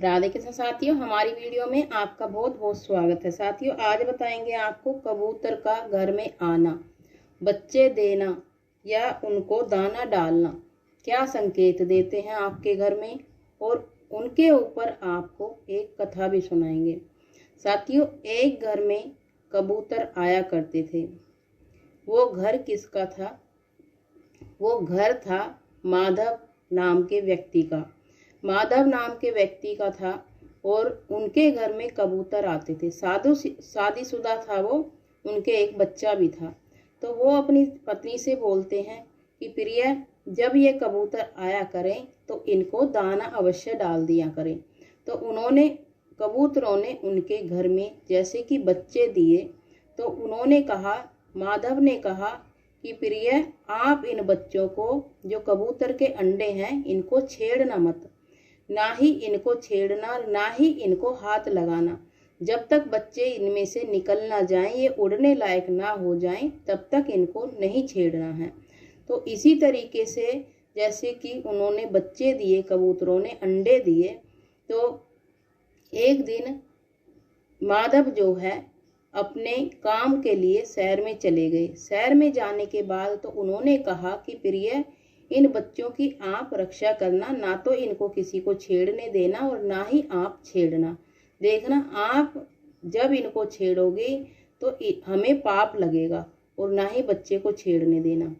राधे कृष्ण साथियों, हमारी वीडियो में आपका बहुत बहुत स्वागत है। साथियों, आज बताएंगे आपको कबूतर का घर में आना, बच्चे देना या उनको दाना डालना क्या संकेत देते हैं आपके घर में, और उनके ऊपर आपको एक कथा भी सुनाएंगे। साथियों, एक घर में कबूतर आया करते थे। वो घर किसका था? वो घर था माधव नाम के व्यक्ति का। माधव नाम के व्यक्ति का था और उनके घर में कबूतर आते थे। शादीशुदा था वो, उनके एक बच्चा भी था। तो वो अपनी पत्नी से बोलते हैं कि प्रिय, जब ये कबूतर आया करें तो इनको दाना अवश्य डाल दिया करें। तो कबूतरों ने उनके घर में जैसे कि बच्चे दिए, तो उन्होंने कहा, माधव ने कहा कि प्रिय, आप इन बच्चों को, जो कबूतर के अंडे हैं, इनको छेड़ना मत, ना ही इनको छेड़ना, ना ही इनको हाथ लगाना। जब तक बच्चे इनमें से निकल ना जाएं, ये उड़ने लायक ना हो जाएं, तब तक इनको नहीं छेड़ना है। तो इसी तरीके से जैसे कि उन्होंने बच्चे दिए, कबूतरों ने अंडे दिए, तो एक दिन माधव जो है अपने काम के लिए शहर में चले गए। शहर में जाने के बाद तो उन्होंने कहा कि प्रिय, इन बच्चों की आप रक्षा करना, ना तो इनको किसी को छेड़ने देना और ना ही आप छेड़ना। देखना, आप जब इनको छेड़ोगे तो हमें पाप लगेगा, और ना ही बच्चे को छेड़ने देना।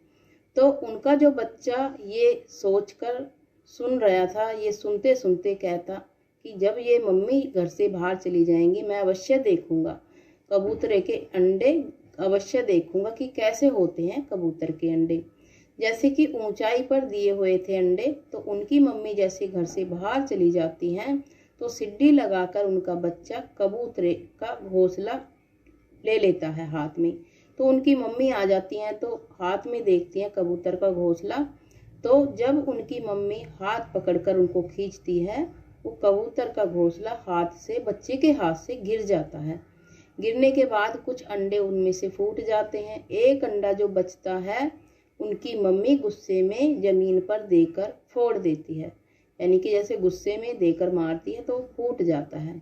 तो उनका जो बच्चा ये सोचकर सुन रहा था, ये सुनते सुनते कहता कि जब ये मम्मी घर से बाहर चली जाएंगी, मैं अवश्य देखूंगा कबूतर के अंडे, अवश्य देखूंगा कि कैसे होते हैं कबूतर के अंडे। जैसे कि ऊंचाई पर दिए हुए थे अंडे, तो उनकी मम्मी जैसे घर से बाहर चली जाती हैं, तो सीढ़ी लगाकर उनका बच्चा कबूतर का घोंसला ले लेता है हाथ में। तो उनकी मम्मी आ जाती हैं, तो हाथ में देखती हैं कबूतर का घोंसला। तो जब उनकी मम्मी हाथ पकड़कर उनको खींचती है, वो कबूतर का घोंसला हाथ से, बच्चे के हाथ से गिर जाता है। गिरने के बाद कुछ अंडे उनमें से फूट जाते हैं। एक अंडा जो बचता है, उनकी मम्मी गुस्से में जमीन पर देकर फोड़ देती है, यानी कि जैसे गुस्से में देकर मारती है तो फूट जाता है।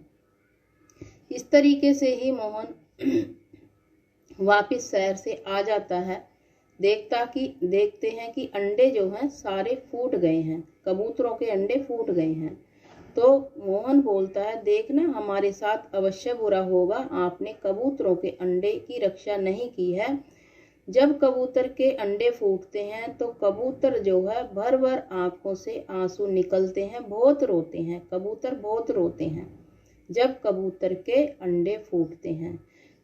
इस तरीके से ही मोहन वापस शहर से आ जाता है। देखते हैं कि अंडे जो हैं सारे फूट गए हैं, कबूतरों के अंडे फूट गए हैं। तो मोहन बोलता है, देखना, हमारे साथ अवश्य बुरा होगा, आपने कबूतरों के अंडे की रक्षा नहीं की है। जब कबूतर के अंडे फूटते हैं तो कबूतर जो है भर भर आंखों से आंसू निकलते हैं, बहुत रोते हैं, कबूतर बहुत रोते हैं जब कबूतर के अंडे फूटते हैं।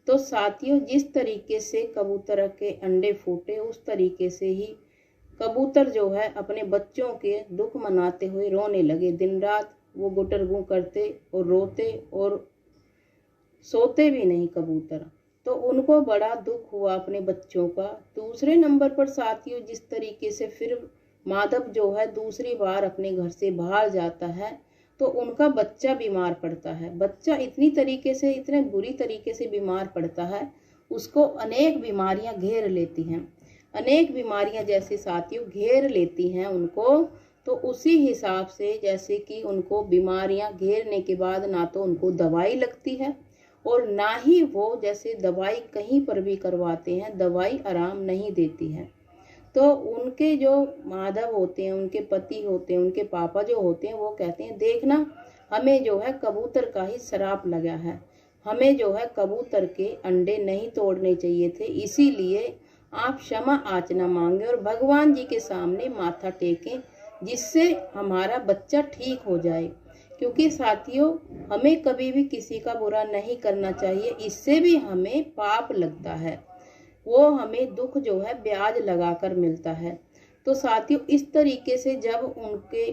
तो साथियों, जिस तरीके से कबूतर के अंडे फूटे, उस तरीके से ही कबूतर जो है अपने बच्चों के दुख मनाते हुए रोने लगे। दिन रात वो गुटरगू करते और रोते और सोते भी नहीं कबूतर। तो उनको बड़ा दुख हुआ अपने बच्चों का। दूसरे नंबर पर साथियों, जिस तरीके से फिर माधव जो है दूसरी बार अपने घर से बाहर जाता है, तो उनका बच्चा बीमार पड़ता है। बच्चा इतने बुरी तरीके से बीमार पड़ता है, उसको अनेक बीमारियां घेर लेती हैं। अनेक बीमारियां जैसे साथियों घेर लेती हैं उनको, तो उसी हिसाब से जैसे कि उनको बीमारियां घेरने के बाद ना तो उनको दवाई लगती है, और ना ही वो जैसे दवाई कहीं पर भी करवाते हैं, दवाई आराम नहीं देती है। तो उनके जो माधव होते हैं, उनके पति होते हैं, उनके पापा जो होते हैं, वो कहते हैं, देखना, हमें जो है कबूतर का ही श्राप लगा है, हमें जो है कबूतर के अंडे नहीं तोड़ने चाहिए थे, इसीलिए आप क्षमा याचना मांगे और भगवान जी के सामने माथा टेकें, जिससे हमारा बच्चा ठीक हो जाए। क्योंकि साथियों, हमें कभी भी किसी का बुरा नहीं करना चाहिए, इससे भी हमें पाप लगता है, वो हमें दुख जो है ब्याज लगाकर मिलता है। तो साथियों, इस तरीके से जब उनके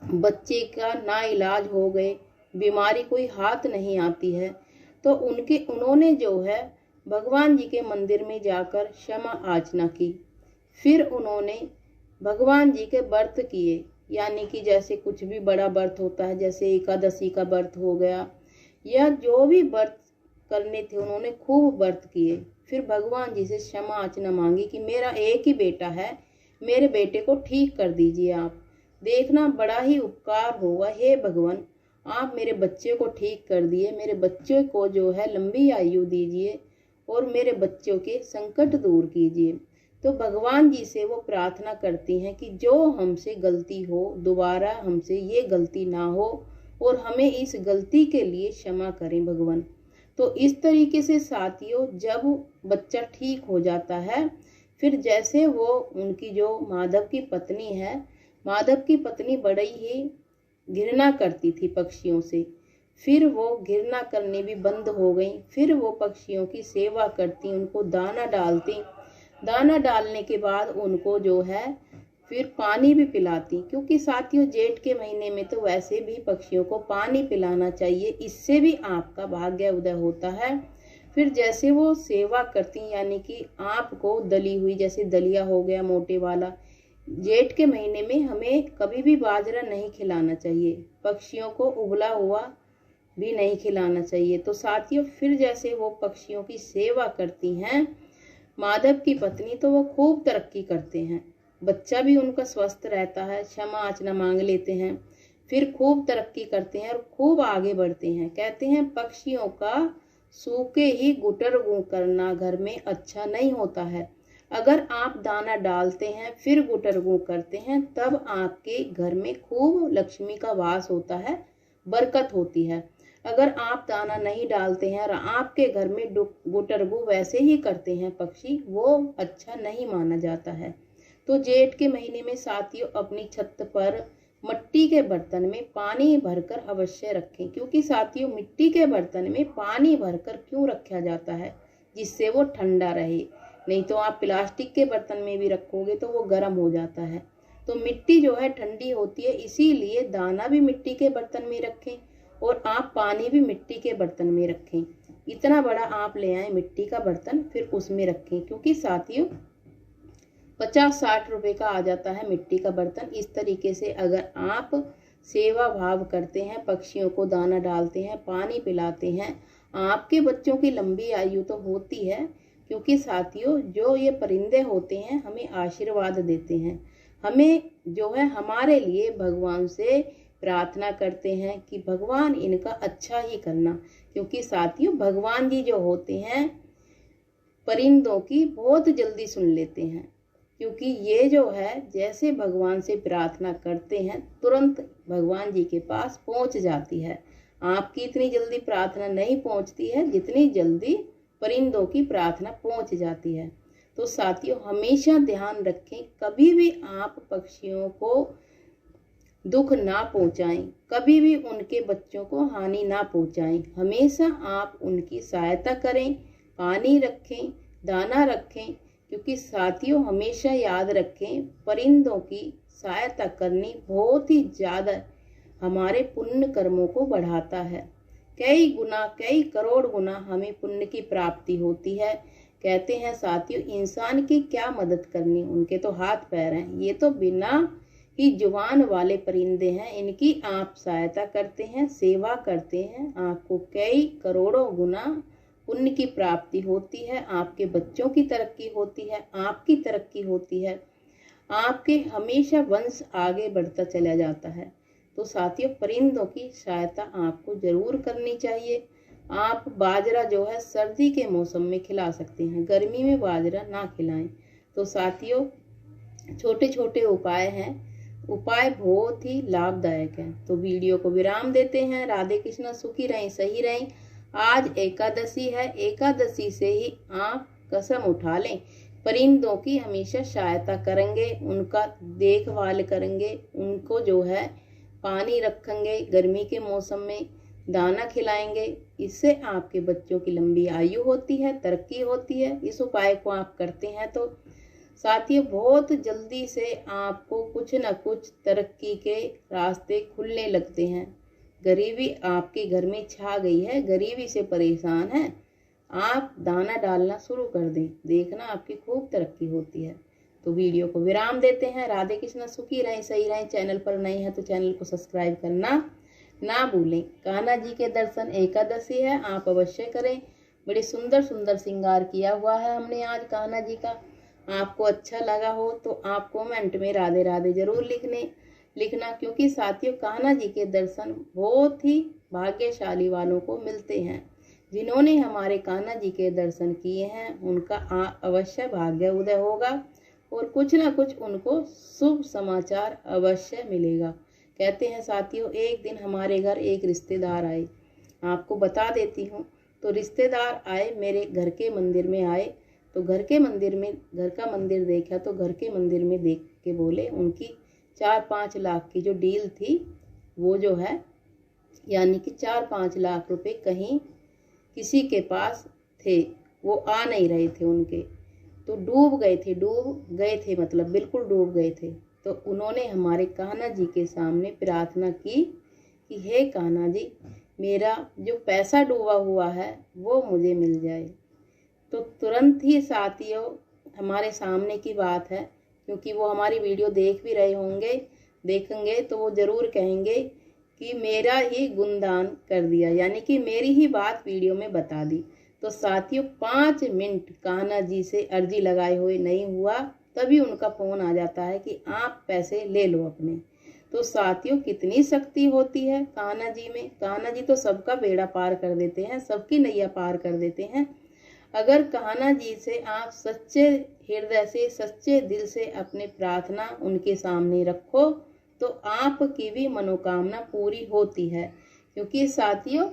बच्चे का ना इलाज हो गए, बीमारी कोई हाथ नहीं आती है, तो उन्होंने जो है भगवान जी के मंदिर में जाकर क्षमा याचना की। फिर उन्होंने भगवान जी के व्रत किए, यानी कि जैसे कुछ भी बड़ा व्रत होता है, जैसे एकादशी का व्रत हो गया, या जो भी व्रत करने थे उन्होंने खूब व्रत किए। फिर भगवान जी से क्षमा याचना मांगी कि मेरा एक ही बेटा है, मेरे बेटे को ठीक कर दीजिए आप, देखना बड़ा ही उपकार होगा, हे भगवान आप मेरे बच्चे को ठीक कर दिए, मेरे बच्चे को जो है लंबी आयु दीजिए और मेरे बच्चों के संकट दूर कीजिए। तो भगवान जी से वो प्रार्थना करती हैं कि जो हमसे गलती हो दोबारा हमसे ये गलती ना हो और हमें इस गलती के लिए क्षमा करें भगवान। तो इस तरीके से साथियों जब बच्चा ठीक हो जाता है, फिर जैसे वो उनकी जो माधव की पत्नी है, माधव की पत्नी बड़ी ही घृणा करती थी पक्षियों से, फिर वो घृणा करने भी बंद हो गई। फिर वो पक्षियों की सेवा करती, उनको दाना डालती, दाना डालने के बाद उनको जो है फिर पानी भी पिलाती, क्योंकि साथियों जेठ के महीने में तो वैसे भी पक्षियों को पानी पिलाना चाहिए, इससे भी आपका भाग्य उदय होता है। फिर जैसे वो सेवा करती, यानी कि आपको दली हुई, जैसे दलिया हो गया मोटे वाला, जेठ के महीने में हमें कभी भी बाजरा नहीं खिलाना चाहिए, पक्षियों को उबला हुआ भी नहीं खिलाना चाहिए। तो साथियों फिर जैसे वो पक्षियों की सेवा करती हैं माधव की पत्नी, तो वो खूब तरक्की करते हैं, बच्चा भी उनका स्वस्थ रहता है, क्षमा याचना मांग लेते हैं, फिर खूब तरक्की करते हैं और खूब आगे बढ़ते हैं। कहते हैं पक्षियों का सूखे ही गुटर गूं करना घर में अच्छा नहीं होता है। अगर आप दाना डालते हैं फिर गुटर गूं करते हैं, तब आपके घर में खूब लक्ष्मी का वास होता है, बरकत होती है। अगर आप दाना नहीं डालते हैं और आपके घर में गुटरगु वैसे ही करते हैं पक्षी, वो अच्छा नहीं माना जाता है। तो जेठ के महीने में साथियों अपनी छत पर मिट्टी के बर्तन में पानी भरकर अवश्य रखें, क्योंकि साथियों मिट्टी के बर्तन में पानी भरकर क्यों रखा जाता है, जिससे वो ठंडा रहे। नहीं तो आप प्लास्टिक के बर्तन में भी रखोगे तो वो गर्म हो जाता है। तो मिट्टी जो है ठंडी होती है, इसीलिए दाना भी मिट्टी के बर्तन में रखें और आप पानी भी मिट्टी के बर्तन में रखें। इतना बड़ा आप ले आए मिट्टी का बर्तन, फिर उसमें रखें, क्योंकि साथियों 50-60 रुपए का आ जाता है मिट्टी का बर्तन। इस तरीके से अगर आप सेवा भाव करते हैं, पक्षियों को दाना डालते हैं, पानी पिलाते हैं, आपके बच्चों की लंबी आयु तो होती है, क्योंकि साथियों जो ये परिंदे होते हैं हमें आशीर्वाद देते हैं, हमें जो है हमारे लिए भगवान से प्रार्थना करते हैं कि भगवान इनका अच्छा ही करना, क्योंकि साथियों भगवान जी जो होते हैं परिंदों की बहुत जल्दी सुन लेते हैं, क्योंकि ये जो है जैसे भगवान से प्रार्थना करते हैं तुरंत भगवान जी के पास पहुंच जाती है। आपकी इतनी जल्दी प्रार्थना नहीं पहुंचती है जितनी जल्दी परिंदों की प्रार्थना पहुंच जाती है। तो साथियों हमेशा ध्यान रखें, कभी भी आप पक्षियों को दुख ना पहुंचाएं, कभी भी उनके बच्चों को हानि ना पहुंचाएं। हमेशा आप उनकी सहायता करें, पानी रखें, दाना रखें, क्योंकि साथियों हमेशा याद रखें परिंदों की सहायता करनी बहुत ही ज़्यादा हमारे पुण्य कर्मों को बढ़ाता है। कई गुना, कई करोड़ गुना हमें पुण्य की प्राप्ति होती है। कहते हैं साथियों इंसान की क्या मदद करनी, उनके तो हाथ पैर हैं, ये तो बिना ही जुबान वाले परिंदे हैं, इनकी आप सहायता करते हैं, सेवा करते हैं, आपको कई करोड़ों गुना पुण्य की प्राप्ति होती है, आपके बच्चों की तरक्की होती है, आपकी तरक्की होती है, आपके हमेशा वंश आगे बढ़ता चला जाता है। तो साथियों परिंदों की सहायता आपको जरूर करनी चाहिए। आप बाजरा जो है सर्दी के मौसम में खिला सकते हैं, गर्मी में बाजरा ना खिलाएं। तो साथियों छोटे छोटे उपाय हैं, उपाय बहुत ही लाभदायक है। तो वीडियो को विराम देते हैं। राधे कृष्णा, सुखी रहें, सही रहें। आज एकादशी है, एकादशी से ही आप कसम उठा लें परिंदों की हमेशा सहायता करेंगे, उनका देखभाल करेंगे, उनको जो है पानी रखेंगे, गर्मी के मौसम में दाना खिलाएंगे, इससे आपके बच्चों की लंबी आयु होती है, तरक्की होती है। इस उपाय को आप करते हैं तो साथियों बहुत जल्दी से आपको कुछ न कुछ तरक्की के रास्ते खुलने लगते हैं। गरीबी आपके घर में छा गई है, गरीबी से परेशान है, आप दाना डालना शुरू कर दें, देखना आपकी खूब तरक्की होती है। तो वीडियो को विराम देते हैं। राधे कृष्णा, सुखी रहें, सही रहें। चैनल पर नए हैं तो चैनल को सब्सक्राइब करना ना भूलें। कान्हा जी के दर्शन एकादशी है, आप अवश्य करें। बड़े सुंदर सुंदर श्रृंगार किया हुआ है हमने आज कान्हा जी का। आपको अच्छा लगा हो तो आप कमेंट में राधे राधे जरूर लिखना, क्योंकि साथियों कान्हा जी के दर्शन बहुत ही भाग्यशाली वालों को मिलते हैं। जिन्होंने हमारे कान्हा जी के दर्शन किए हैं उनका अवश्य भाग्य उदय होगा और कुछ ना कुछ उनको शुभ समाचार अवश्य मिलेगा। कहते हैं साथियों, एक दिन हमारे घर एक रिश्तेदार आए, आपको बता देती हूँ। तो रिश्तेदार आए, मेरे घर के मंदिर में आए, तो घर का मंदिर देखा, तो घर के मंदिर में देख के बोले उनकी 4-5 लाख की जो डील थी वो जो है, यानी कि 4-5 लाख रुपए कहीं किसी के पास थे, वो आ नहीं रहे थे उनके, तो डूब गए थे मतलब बिल्कुल डूब गए थे। तो उन्होंने हमारे कान्हा जी के सामने प्रार्थना की कि हे कान्हा जी, मेरा जो पैसा डूबा हुआ है वो मुझे मिल जाए। तो तुरंत ही साथियों हमारे सामने की बात है, क्योंकि वो हमारी वीडियो देख भी रहे होंगे, देखेंगे तो वो ज़रूर कहेंगे कि मेरा ही गुणगान कर दिया, यानी कि मेरी ही बात वीडियो में बता दी। तो साथियों 5 मिनट कान्हा जी से अर्जी लगाए हुए नहीं हुआ, तभी उनका फ़ोन आ जाता है कि आप पैसे ले लो अपने। तो साथियों कितनी शक्ति होती है कान्हा जी में। कान्हा जी तो सबका बेड़ा पार कर देते हैं, सबकी नैया पार कर देते हैं। अगर कान्हा जी से आप सच्चे हृदय से, सच्चे दिल से अपनी प्रार्थना उनके सामने रखो तो आपकी भी मनोकामना पूरी होती है। क्योंकि साथियों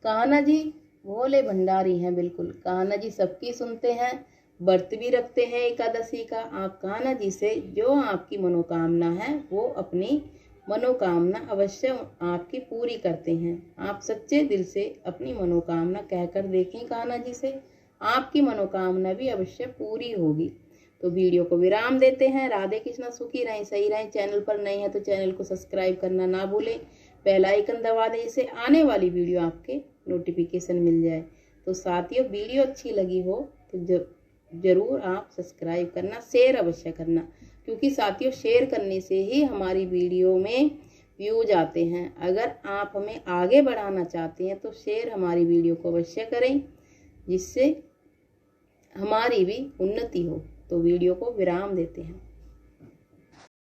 कान्हा जी भोले भंडारी हैं, बिल्कुल कान्हा जी सबकी सुनते हैं, व्रत भी रखते हैं एकादशी का। आप कान्हा जी से जो आपकी मनोकामना है वो अपनी मनोकामना अवश्य आपकी पूरी करते हैं। आप सच्चे दिल से अपनी मनोकामना कहकर देखें कान्हा जी से, आपकी मनोकामना भी अवश्य पूरी होगी। तो वीडियो को विराम देते हैं। राधे कृष्णा, सुखी रहें, सही रहें। चैनल पर नए हैं तो चैनल को सब्सक्राइब करना ना भूलें, बेल आइकन दबा दें जिससे आने वाली वीडियो आपके नोटिफिकेशन मिल जाए। तो साथियों वीडियो अच्छी लगी हो तो जरूर आप सब्सक्राइब करना, शेयर अवश्य करना, क्योंकि साथियों शेयर करने से ही हमारी वीडियो में व्यूज आते हैं। अगर आप हमें आगे बढ़ाना चाहते हैं तो शेयर हमारी वीडियो को अवश्य करें, जिससे हमारी भी उन्नति हो। तो वीडियो को विराम देते हैं।